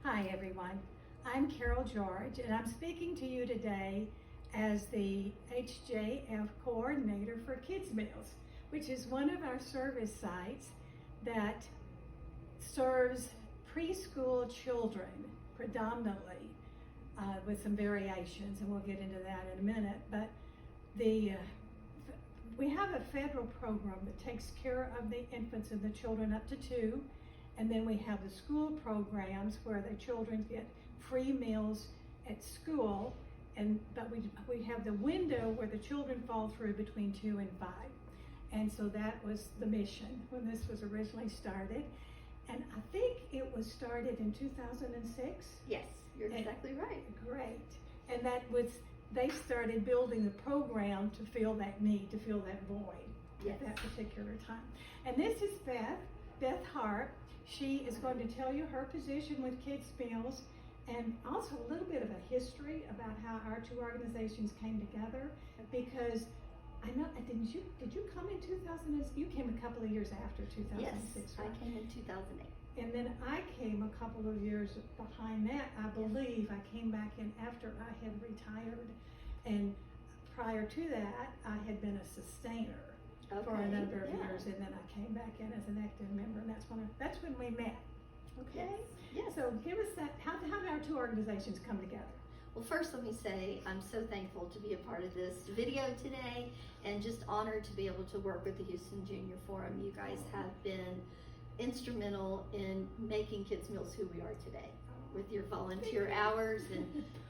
Hi everyone, I'm Carol George and I'm speaking to you today as the HJF coordinator for Kids Meals, which is one of our service sites that serves preschool children predominantly, with some variations, and we'll get into that in a minute. But we have a federal program that takes care of the infants and the children up to 2. And then we have the school programs where the children get free meals at school, but we have the window where the children fall through between 2 and 5. And so that was the mission when this was originally started. And I think it was started in 2006. Yes, you're exactly right. Great. And they started building the program to fill that need, to fill that void at that particular time. And this is Beth Harp. She is going to tell you her position with Kids Meals and also a little bit of a history about how our two organizations came together, because I know, did you come in 2000? You came a couple of years after 2006, yes, right? I came in 2008. And then I came a couple of years behind that, I believe. I came back in after I had retired. And prior to that, I had been a sustainer for a number of years, and then I came back in as an active member, and that's when we met. Okay? Yes. So give us that, how did our two organizations come together? Well, first let me say I'm so thankful to be a part of this video today, and just honored to be able to work with the Houston Junior Forum. You guys have been instrumental in making Kids Meals who we are today, with your volunteer hours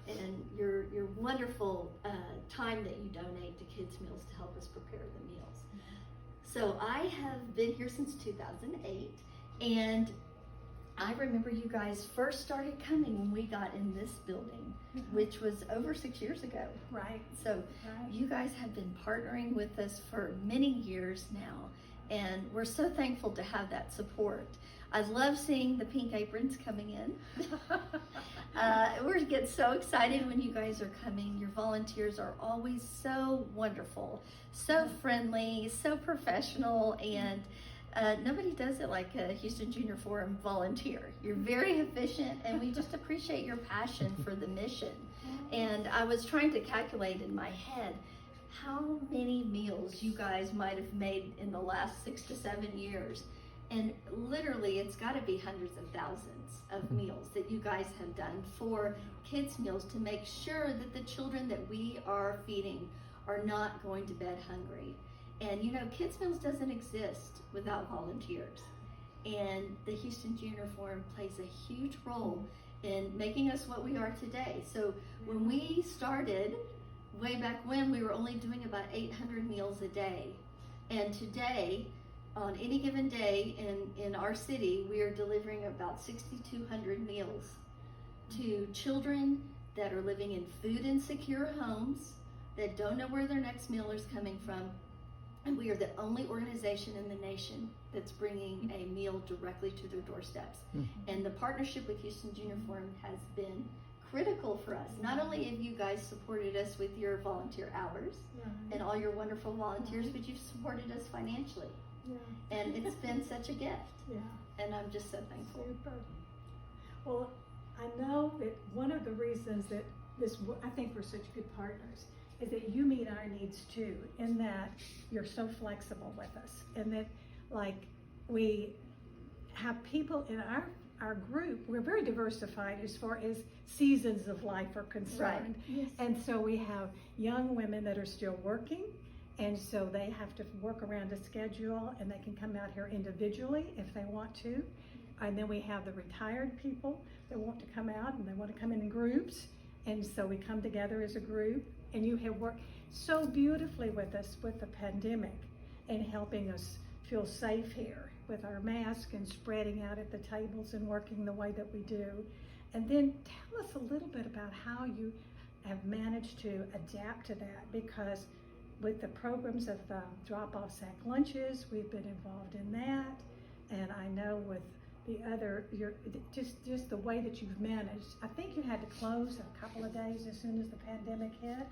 and your wonderful time that you donate to Kids Meals to help us prepare the meals. So I have been here since 2008, and I remember you guys first started coming when we got in this building, which was over 6 years ago. Right. So you guys have been partnering with us for many years now, and we're so thankful to have that support. I love seeing the pink aprons coming in. We get so excited when you guys are coming. Your volunteers are always so wonderful, so friendly, so professional, and nobody does it like a Houston Junior Forum volunteer. You're very efficient, and we just appreciate your passion for the mission. And I was trying to calculate in my head how many meals you guys might have made in the last 6 to 7 years. And literally, it's got to be hundreds of thousands of meals that you guys have done for Kids Meals to make sure that the children that we are feeding are not going to bed hungry. And you know, Kids Meals doesn't exist without volunteers. And the Houston Junior Forum plays a huge role in making us what we are today. So when we started, way back when, we were only doing about 800 meals a day. And today, on any given day in our city, we are delivering about 6,200 meals to children that are living in food insecure homes, that don't know where their next meal is coming from. And we are the only organization in the nation that's bringing a meal directly to their doorsteps. And the partnership with Houston Junior Forum has been critical for us. Not only have you guys supported us with your volunteer hours and all your wonderful volunteers, but you've supported us financially. And it's been such a gift. And I'm just so thankful. Super. Well, I know that one of the reasons that I think we're such good partners is that you meet our needs too, in that you're so flexible with us, and that like we have people in our group, we're very diversified as far as seasons of life are concerned. Yes. And so we have young women that are still working, and so they have to work around a schedule, and they can come out here individually if they want to. And then we have the retired people that want to come out, and they want to come in groups, and so we come together as a group. And you have worked so beautifully with us with the pandemic and helping us feel safe here with our masks and spreading out at the tables and working the way that we do. And then tell us a little bit about how you have managed to adapt to that, because with the programs of drop-off sack lunches, we've been involved in that. And I know with the other, just the way that you've managed. I think you had to close a couple of days as soon as the pandemic hit,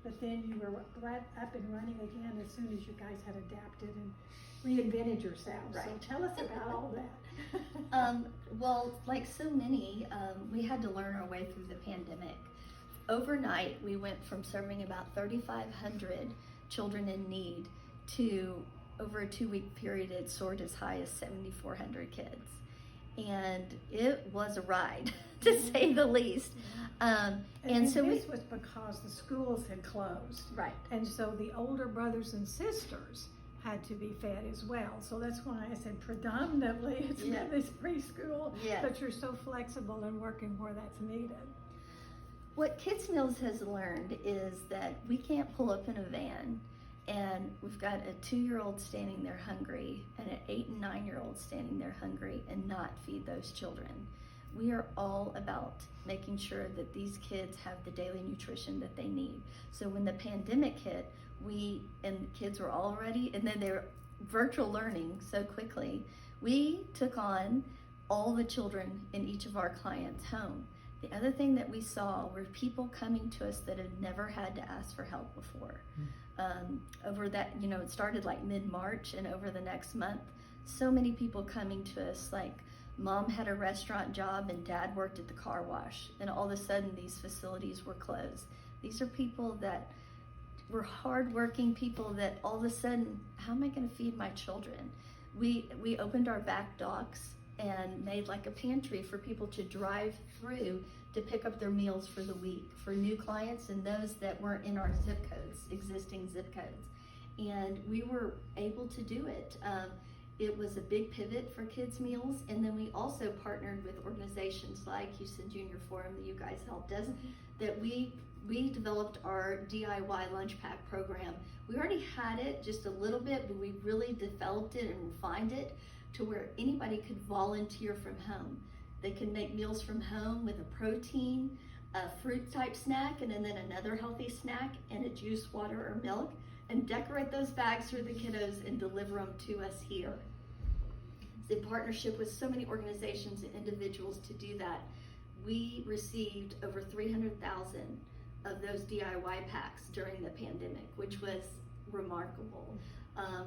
but then you were right up and running again as soon as you guys had adapted and reinvented yourselves. Right. So tell us about all that. Well, like so many, we had to learn our way through the pandemic. Overnight, we went from serving about 3,500 children in need to, over a 2-week period, it soared as high as 7,400 kids. And it was a ride, to say the least. And so this was because the schools had closed. Right. And so the older brothers and sisters had to be fed as well. So that's why I said predominantly it's this preschool, but you're so flexible in working where that's needed. What Kids Meals has learned is that we can't pull up in a van and we've got a 2-year-old standing there hungry and an 8 and 9-year-old standing there hungry and not feed those children. We are all about making sure that these kids have the daily nutrition that they need. So when the pandemic hit, and kids were already, and then they were virtual learning so quickly, we took on all the children in each of our clients' home. The other thing that we saw were people coming to us that had never had to ask for help before. Over that, it started like mid-March, and over the next month, so many people coming to us, like mom had a restaurant job and dad worked at the car wash, and all of a sudden these facilities were closed. These are people that were hardworking people that all of a sudden, how am I going to feed my children? We opened our back docks and made like a pantry for people to drive through to pick up their meals for the week for new clients and those that weren't in our zip codes, existing zip codes. And we were able to do it. It was a big pivot for Kids Meals, and then we also partnered with organizations like Houston Junior Forum that you guys helped us, that we developed our DIY lunch pack program. We already had it just a little bit, but we really developed it and refined it to where anybody could volunteer from home. They can make meals from home with a protein, a fruit type snack, and then another healthy snack and a juice, water, or milk, and decorate those bags for the kiddos and deliver them to us here. In partnership with so many organizations and individuals to do that, we received over 300,000 of those DIY packs during the pandemic, which was remarkable.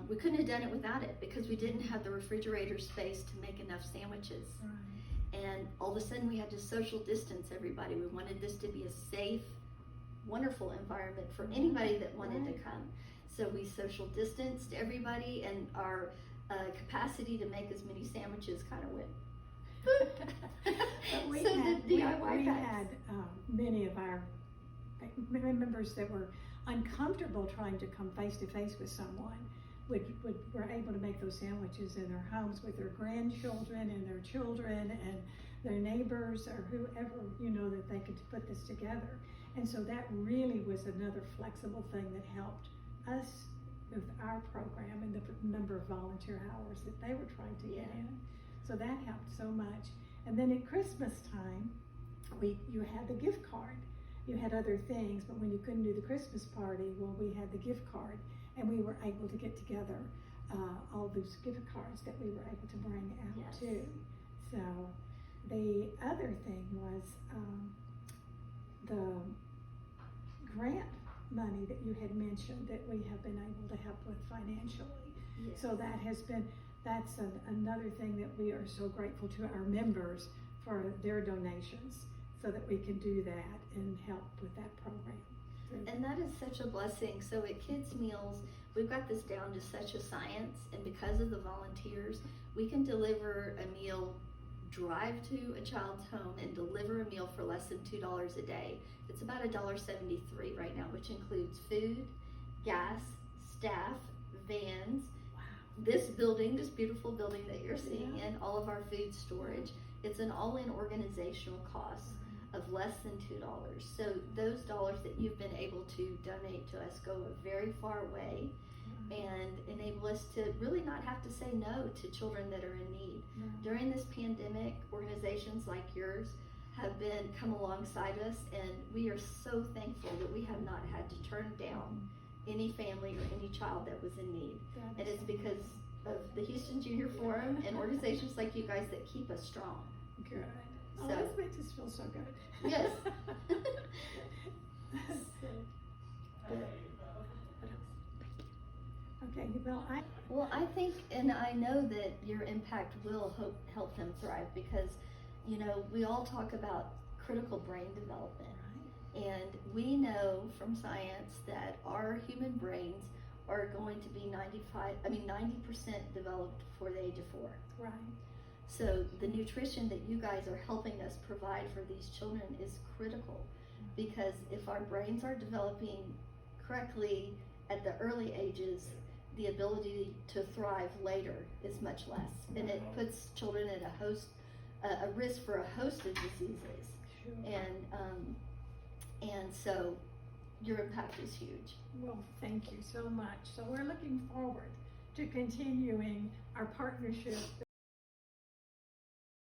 We couldn't have done it without it because we didn't have the refrigerator space to make enough sandwiches. Right. And all of a sudden we had to social distance everybody. We wanted this to be a safe, wonderful environment for anybody that wanted to come. So we social distanced everybody, and our capacity to make as many sandwiches kind of went. we had many of our members that were uncomfortable trying to come face to face with someone were able to make those sandwiches in their homes with their grandchildren and their children and their neighbors or whoever, that they could put this together. And so that really was another flexible thing that helped us with our program and the number of volunteer hours that they were trying to get in. So that helped so much. And then at Christmas time, you had the gift card. You had other things, but when you couldn't do the Christmas party, well, we had the gift card, and we were able to get together all those gift cards that we were able to bring out too. So the other thing was the grant money that you had mentioned that we have been able to help with financially. Yes. So that's another thing that we are so grateful to our members for their donations, so that we can do that and help with that program. And that is such a blessing. So at Kids Meals, we've got this down to such a science, and because of the volunteers, we can deliver a meal, drive to a child's home and deliver a meal for less than $2 a day. It's about $1.73 right now, which includes food, gas, staff, vans, this building, this beautiful building that you're seeing, and all of our food storage. It's an all-in organizational cost of less than $2. So those dollars that you've been able to donate to us go a very far way and enable us to really not have to say no to children that are in need. During this pandemic, organizations like yours have come alongside us, and we are so thankful that we have not had to turn down any family or any child that was in need. And it's because of the Houston Junior Forum and organizations like you guys that keep us strong. Good. Oh, this makes us feel so good. Yes. Okay, well, Well, I think, and I know that your impact will help them thrive because, you know, we all talk about critical brain development. And we know from science that our human brains are going to be 90% developed before the age of 4. Right. So the nutrition that you guys are helping us provide for these children is critical because if our brains are developing correctly at the early ages, the ability to thrive later is much less. And it puts children at a risk for a host of diseases. Sure. And so your impact is huge. Well, thank you so much. So we're looking forward to continuing our partnership